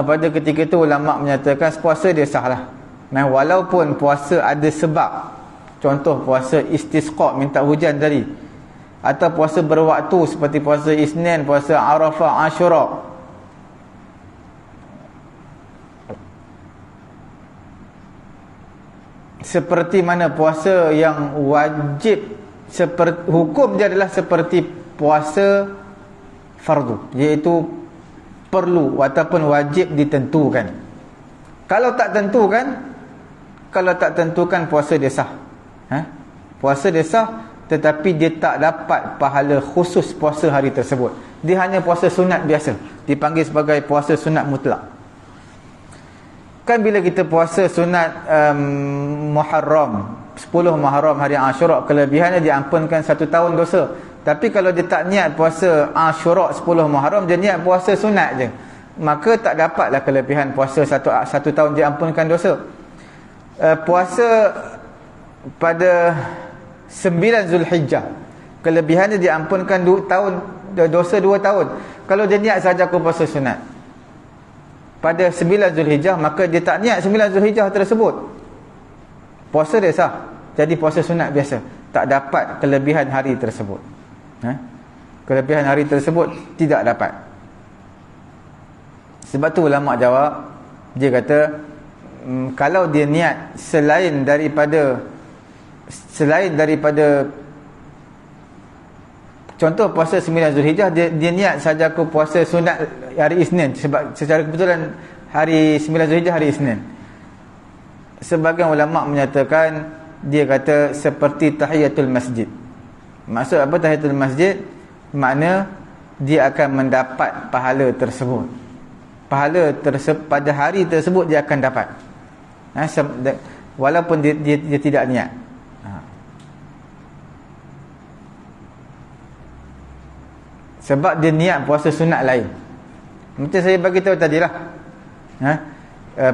Pada ketika itu ulama menyatakan puasa dia sah lah. Nah, walaupun puasa ada sebab, contoh puasa istisqa, minta hujan tadi, atau puasa berwaktu seperti puasa Isnin, puasa Arafah, Ashura. Seperti mana puasa yang wajib, seperti hukum dia adalah seperti puasa fardu, iaitu perlu ataupun wajib ditentukan. Kalau tak tentukan puasa dia sah. Puasa dia sah, tetapi dia tak dapat pahala khusus puasa hari tersebut. Dia hanya puasa sunat biasa, dipanggil sebagai puasa sunat mutlak. Kan bila kita puasa sunat Muharram, 10 Muharram hari Ashura, kelebihannya diampunkan 1 tahun dosa. Tapi kalau dia tak niat puasa Ashura 10 Muharram, dia niat puasa sunat je, maka tak dapatlah kelebihan puasa 1 tahun diampunkan dosa. Puasa pada 9 Zulhijjah, kelebihannya diampunkan 2 tahun dosa 2 tahun. Kalau dia niat saja aku puasa sunat pada 9 Zulhijjah, maka dia tak niat 9 Zulhijjah tersebut, puasa dia sah, jadi puasa sunat biasa, tak dapat kelebihan hari tersebut. Kelebihan hari tersebut tidak dapat. Sebab tu ulama jawab, dia kata kalau dia niat selain daripada contoh puasa 9 Zulhijjah, dia niat saja aku puasa sunat hari Isnin, sebab secara kebetulan hari 9 Zulhijjah hari Isnin. Sebagian ulama menyatakan, dia kata seperti tahiyatul masjid. Maksud apa tahiyatul masjid? Makna dia akan mendapat pahala tersebut. Pahala pada hari tersebut dia akan dapat, walaupun dia tidak niat. Sebab dia niat puasa sunat lain. Macam saya bagi tahu tadilah,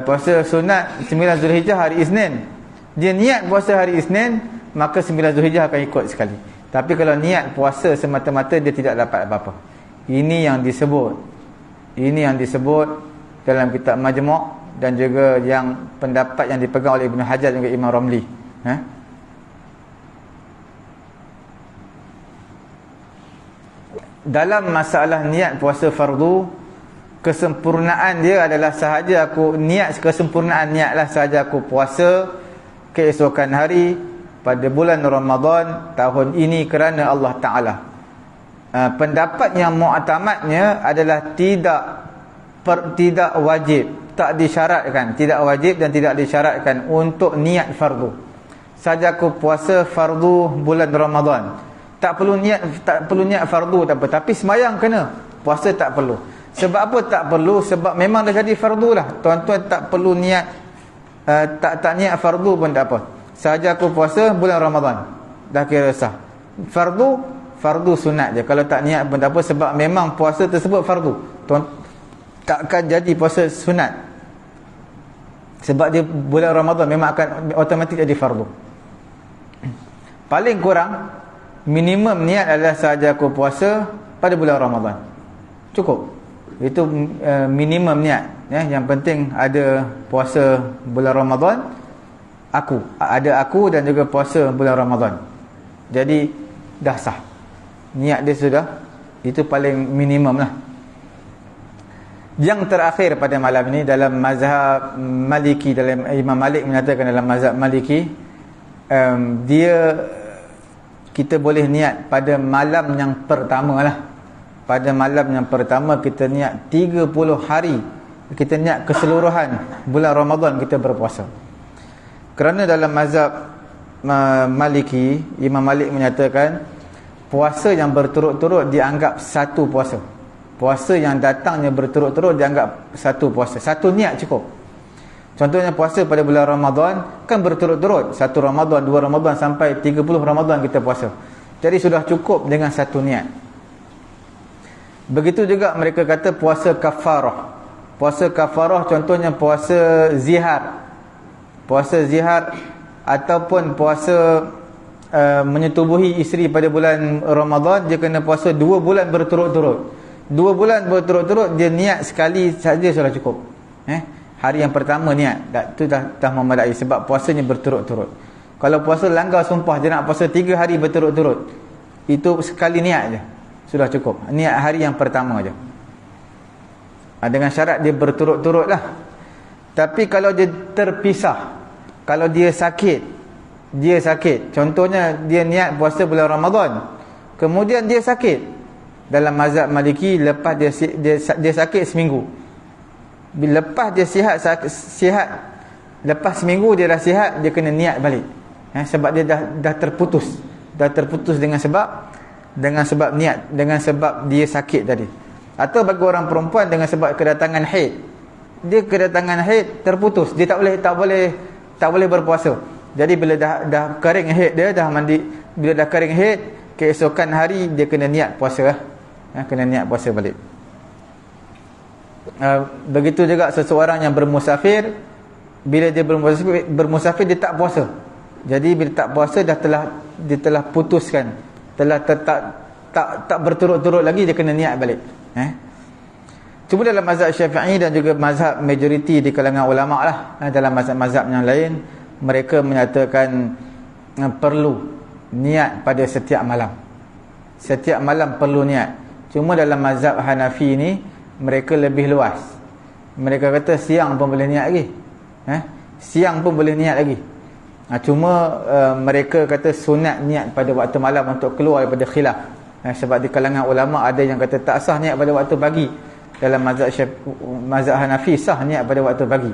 puasa sunat 9 Zulhijjah hari Isnin, dia niat puasa hari Isnin, maka 9 Zulhijjah akan ikut sekali. Tapi kalau niat puasa semata-mata, dia tidak dapat apa-apa. Ini yang disebut dalam kitab Majmu' dan juga yang pendapat yang dipegang oleh Ibn Hajar dan juga Imam Ramli. Dalam masalah niat puasa fardu, kesempurnaan dia adalah sahaja aku niat, kesempurnaan niatlah sahaja aku puasa keesokan hari pada bulan Ramadan tahun ini kerana Allah Ta'ala. Pendapat yang mu'tamadnya adalah tidak wajib, tak disyaratkan, tidak wajib dan tidak disyaratkan untuk niat fardu. Saja aku puasa fardu bulan Ramadan, tak perlu niat fardu tak apa, tapi sembahyang kena, puasa tak perlu. Sebab apa tak perlu? Sebab memang dah jadi fardu lah. Tuan-tuan tak perlu niat, tak niat fardu pun tak apa. Saja aku puasa bulan Ramadan, dah kira sah. Fardu sunat je. Kalau tak niat pun tak apa, sebab memang puasa tersebut fardu. Takkan jadi puasa sunat, sebab dia bulan Ramadan memang akan otomatik jadi fardu. Paling kurang minimum niat adalah sahaja aku puasa pada bulan Ramadan, cukup. Itu minimum niat ya. Yang penting ada puasa bulan Ramadan, aku dan juga puasa bulan Ramadan, jadi dah sah. Niat dia sudah, itu paling minimum lah. Yang terakhir pada malam ini dalam mazhab Maliki, dalam Imam Malik menyatakan dalam mazhab Maliki, kita boleh niat pada malam yang pertama lah. Pada malam yang pertama kita niat 30 hari, kita niat keseluruhan bulan Ramadan kita berpuasa. Kerana dalam mazhab Maliki, Imam Malik menyatakan puasa yang berturut-turut dianggap satu puasa. Puasa yang datangnya berturut-turut dianggap satu puasa. Satu niat cukup. Contohnya puasa pada bulan Ramadan kan berturut-turut, 1 Ramadan, 2 Ramadan sampai 30 Ramadan kita puasa. Jadi sudah cukup dengan satu niat. Begitu juga mereka kata puasa kafarah. Puasa kafarah contohnya puasa zihar. Puasa zihar ataupun puasa menyetubuhi isteri pada bulan Ramadan, dia kena puasa 2 bulan berturut-turut. 2 bulan berturut-turut dia niat sekali saja sudah cukup. Hari yang pertama niat, tu dah memadai sebab puasanya berturut-turut. Kalau puasa langgar sumpah, dia nak puasa 3 hari berturut-turut, itu sekali niat je sudah cukup. Niat hari yang pertama je, dengan syarat dia berturut-turut lah. Tapi kalau dia terpisah, kalau dia sakit, contohnya dia niat puasa bulan Ramadan, kemudian dia sakit. Dalam mazhab Maliki, lepas dia sakit seminggu, lepas dia sihat, lepas seminggu dia dah sihat, dia kena niat balik. Sebab dia dah terputus dengan sebab niat, dengan sebab dia sakit tadi. Atau bagi orang perempuan dengan sebab kedatangan haid, dia kedatangan haid terputus, dia tak boleh berpuasa. Jadi bila dah kering haid dia, dah mandi, bila dah kering haid, keesokan hari dia kena niat puasa, kena niat puasa balik. Begitu juga seseorang yang bermusafir, bila dia bermusafir dia tak puasa. Jadi bila tak puasa dia telah putuskan, tak berturut-turut lagi, dia kena niat balik. Cuma dalam mazhab Syafi'i dan juga mazhab majoriti di kalangan ulama lah, dalam mazhab-mazhab yang lain, mereka menyatakan perlu niat pada setiap malam. Setiap malam perlu niat. Cuma dalam mazhab Hanafi ni mereka lebih luas. Mereka kata siang pun boleh niat lagi. Siang pun boleh niat lagi. Cuma mereka kata sunat niat pada waktu malam untuk keluar daripada khilaf. Sebab di kalangan ulama ada yang kata tak sah niat pada waktu pagi. Dalam mazhab Hanafi sah niat pada waktu pagi.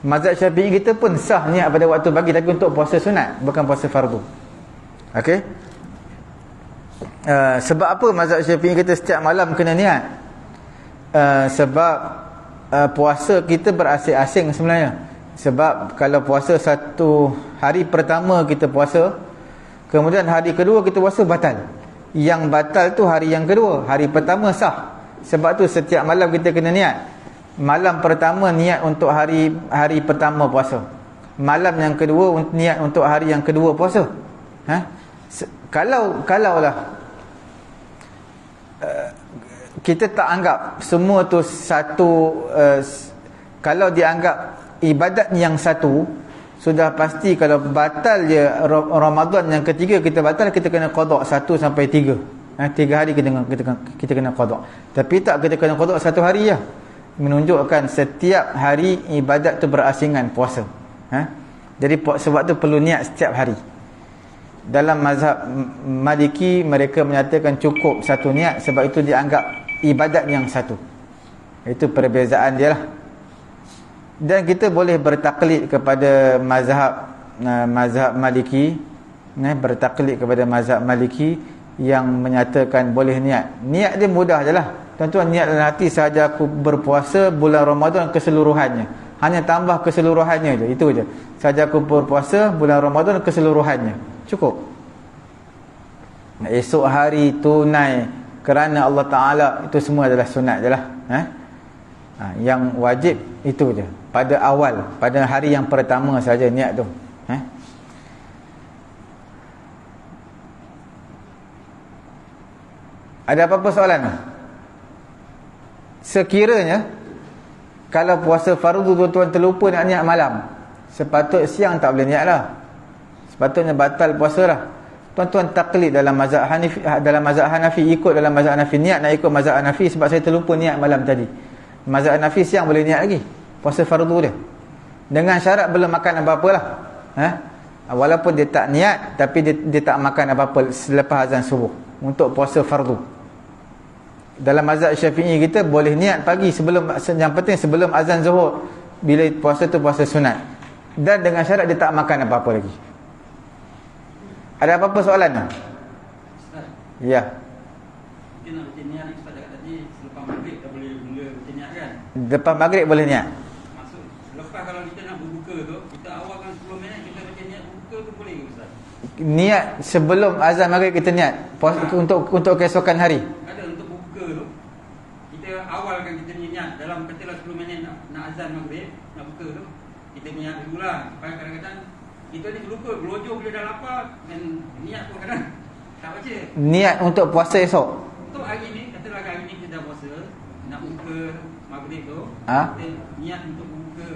Mazhab Syafi'i kita pun sah niat pada waktu pagi, tapi untuk puasa sunat, bukan puasa fardu. Okey? Sebab apa mazhab Syafi'i kita setiap malam kena niat? Sebab puasa kita berasing-asing sebenarnya. Sebab kalau puasa satu hari pertama kita puasa, kemudian hari kedua kita puasa, batal. Yang batal tu hari yang kedua, hari pertama sah. Sebab tu setiap malam kita kena niat. Malam pertama niat untuk hari pertama puasa. Malam yang kedua niat untuk hari yang kedua puasa. Kalaulah kita tak anggap semua tu satu, kalau dianggap ibadat yang satu, sudah pasti kalau batal je Ramadan yang ketiga kita batal, kita kena qada 1 sampai 3. 3 hari kita kena qada. Tapi tak kita kena qada 1 hari je. Menunjukkan setiap hari ibadat tu berasingan puasa. Jadi sebab tu perlu niat setiap hari. Dalam mazhab Maliki mereka menyatakan cukup satu niat, sebab itu dianggap ibadat yang satu. Itu perbezaan dia lah. Dan kita boleh bertaklid kepada mazhab Maliki, bertaklid kepada mazhab Maliki yang menyatakan boleh niat. Niat dia mudah je lah. Tuan-tuan, niat dalam hati sahaja aku berpuasa bulan Ramadan keseluruhannya. Hanya tambah keseluruhannya je, itu je. Sahaja aku berpuasa bulan Ramadan keseluruhannya. Cukup. Esok hari tunai kerana Allah Ta'ala, itu semua adalah sunat je lah. Yang wajib itu je. Pada awal, pada hari yang pertama saja niat tu. Ada apa-apa soalan? Sekiranya kalau puasa fardu tuan-tuan terlupa nak niat malam, sepatutnya siang tak boleh niat lah. Sepatutnya batal puasa lah. Tuan-tuan taklid dalam mazhab Hanafi, ikut dalam mazhab Hanafi, niat nak ikut mazhab Hanafi sebab saya terlupa niat malam tadi. Mazhab Hanafi siang boleh niat lagi puasa fardu dia, dengan syarat belum makan apa-apa lah. Walaupun dia tak niat, tapi dia tak makan apa-apa selepas azan subuh untuk puasa fardu. Dalam mazhab Syafi'i kita boleh niat pagi sebelum, yang penting sebelum azan zuhur, bila puasa tu puasa sunat, dan dengan syarat dia tak makan apa-apa lagi. Ada apa-apa soalan tak? Ya. Mungkin nak baca niat ni Ustaz cakap tadi, selepas maghrib dah boleh mula baca niat kan? Lepas maghrib boleh niat? Maksud, selepas kalau kita nak berbuka tu, kita awalkan 10 minit, kita baca niat berbuka tu boleh ke Ustaz? Niat sebelum azan maghrib kita niat untuk keesokan hari. Ada untuk berbuka tu, kita awalkan kita niat dalam katalah 10 minit nak azan maghrib, nak buka tu, kita niat dulu lah. Supaya kadang-kadang kita ni terlupa, gelojoh bila dah lapar, dan niat pun kadang tak baca. Niat untuk puasa esok? Untuk hari ni, katalah hari ni kita dah puasa, nak buka maghrib tu, kita niat untuk buka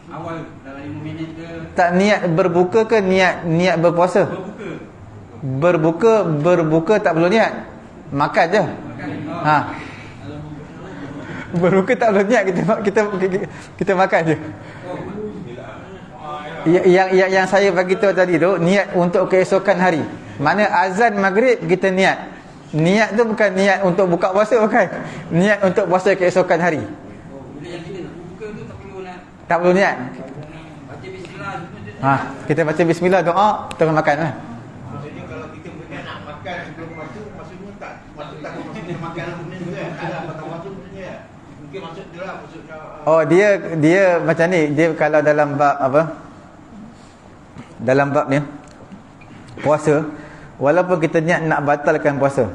awal dalam 5 minit ke? Tak, niat berbuka ke niat berpuasa? Berbuka tak perlu niat. Makan je. Berbuka tak perlu niat, kita makan je. Yang saya bagi tahu tadi tu niat untuk keesokan hari. Mana azan maghrib kita niat. Niat tu bukan niat untuk buka puasa, bukan. Niat untuk puasa keesokan hari. Bila yang kita nak buka tu tak perlu niat. Baca bismillah. Kita baca bismillah, doa, terus makan lah. Maksudnya kalau kita berniat nak makan sebelum masuk, maksudnya tak maksudnya makan benda juga. Ada makan masuk maksudnya. Mungkin maksud dia lah, maksudnya. Oh, dia macam ni. Dia kalau dalam bab apa? Dalam bab ni puasa, walaupun kita niat nak batalkan puasa,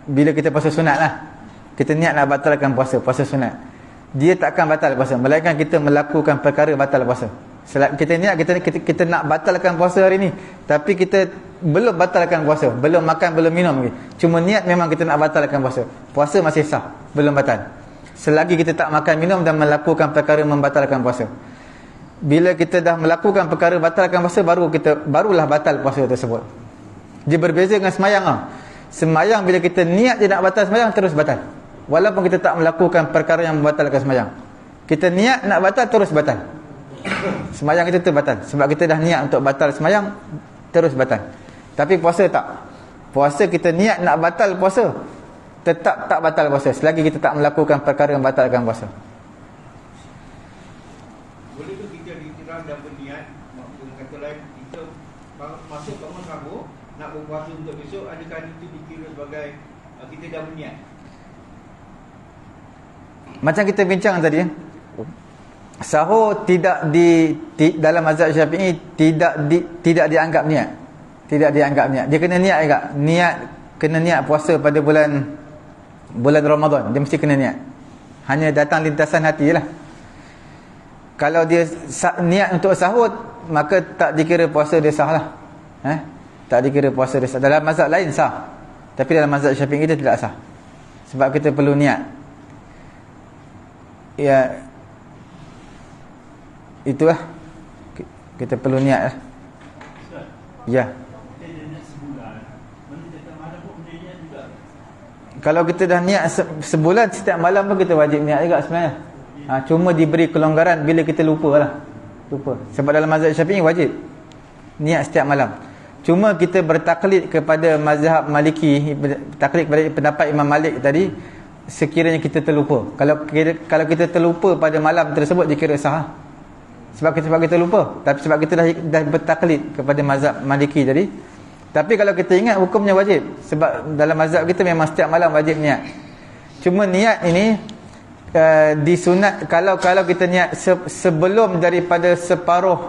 bila kita puasa sunat lah, kita niat nak batalkan puasa sunat, dia takkan batal puasa, melainkan kita melakukan perkara batal puasa. Kita niat kita nak batalkan puasa hari ni, tapi kita belum batalkan puasa, belum makan, belum minum lagi, cuma niat memang kita nak batalkan puasa, puasa masih sah, belum batal selagi kita tak makan, minum dan melakukan perkara membatalkan puasa. Bila kita dah melakukan perkara batalkan puasa, barulah batal puasa tersebut. Dia berbeza dengan semayang. Semayang bila kita niat je nak batal semayang, terus batal, walaupun kita tak melakukan perkara yang membatalkan semayang. Kita niat nak batal, terus batal. Semayang kita tu batal, sebab kita dah niat untuk batal semayang, terus batal. Tapi puasa tak. Puasa kita niat nak batal puasa, tetap tak batal puasa selagi kita tak melakukan perkara yang membatalkan puasa. Boleh ke kita dikira dan berniat, dengan kata lain, kita masuk bangun sahur nak berpuasa untuk besok, adakah itu dikira sebagai kita dah berniat? Macam kita bincang tadi, sahur tidak dalam mazhab Syafi'i tidak dianggap niat. Tidak dianggap niat. Dia kena niat juga. Kena niat puasa pada bulan Ramadan. Dia mesti kena niat. Hanya datang lintasan hati je lah. Kalau dia niat untuk sahur, maka tak dikira puasa dia sah lah. Tak dikira puasa dia sah. Dalam mazhab lain sah, tapi dalam mazhab Syafi'i kita tidak sah, sebab kita perlu niat. Ya, itulah, kita perlu niat lah. Ya. Kalau kita dah niat sebulan, setiap malam pun kita wajib niat juga sebenarnya. Cuma diberi kelonggaran bila kita lupa lah. Lupa. Sebab dalam mazhab Syafi'i wajib niat setiap malam. Cuma kita bertaklid kepada mazhab Maliki, taklid kepada pendapat Imam Malik tadi, sekiranya kita terlupa. Kalau kita terlupa pada malam tersebut, dikira sah. Sebab kita lupa. Tapi sebab kita dah bertaklid kepada mazhab Maliki tadi. Tapi kalau kita ingat, hukumnya wajib. Sebab dalam mazhab kita memang setiap malam wajib niat. Cuma niat ini disunat kalau kita niat sebelum daripada separuh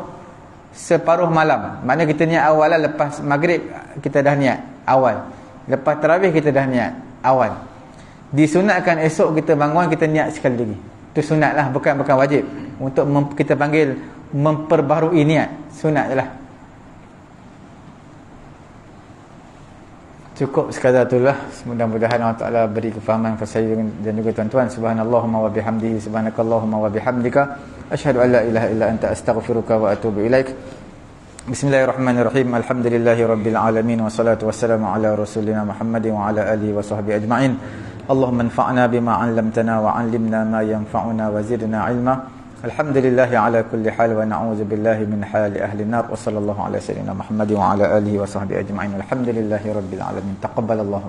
malam. Maknanya kita niat awal lah, lepas maghrib kita dah niat awal. Lepas tarawih kita dah niat awal. Disunatkan esok kita bangun kita niat sekali lagi. Itu sunat lah, bukan wajib. Untuk kita panggil memperbaharui niat, sunat je lah. Cukup sekadar itulah. Mudah-mudahan Allah Ta'ala beri kefahaman kepada saya dan juga tuan-tuan. Subhanallahumma wa bihamdihi, subhanakallahumma wa bihamdika, asyhadu an la ilaha illa anta, astaghfiruka wa atubu ilaik. Bismillahirrahmanirrahim. Alhamdulillahi rabbil alamin, wassalatu wassalamu ala rasulina Muhammadin wa ala alihi wa sahbihi ajma'in. Allahumma anfa'na bima 'allamtana wa 'allimna ma yanfa'una wa zidna 'ilma. Alhamdulillahi ala kulli hal wa na'udzu billahi min hali ahli an-nar. Wa sallallahu ala sayyidina Muhammadin wa ala alihi wa sahbihi ajma'in. Alhamdulillahi rabbil alamin. Taqabbalallahu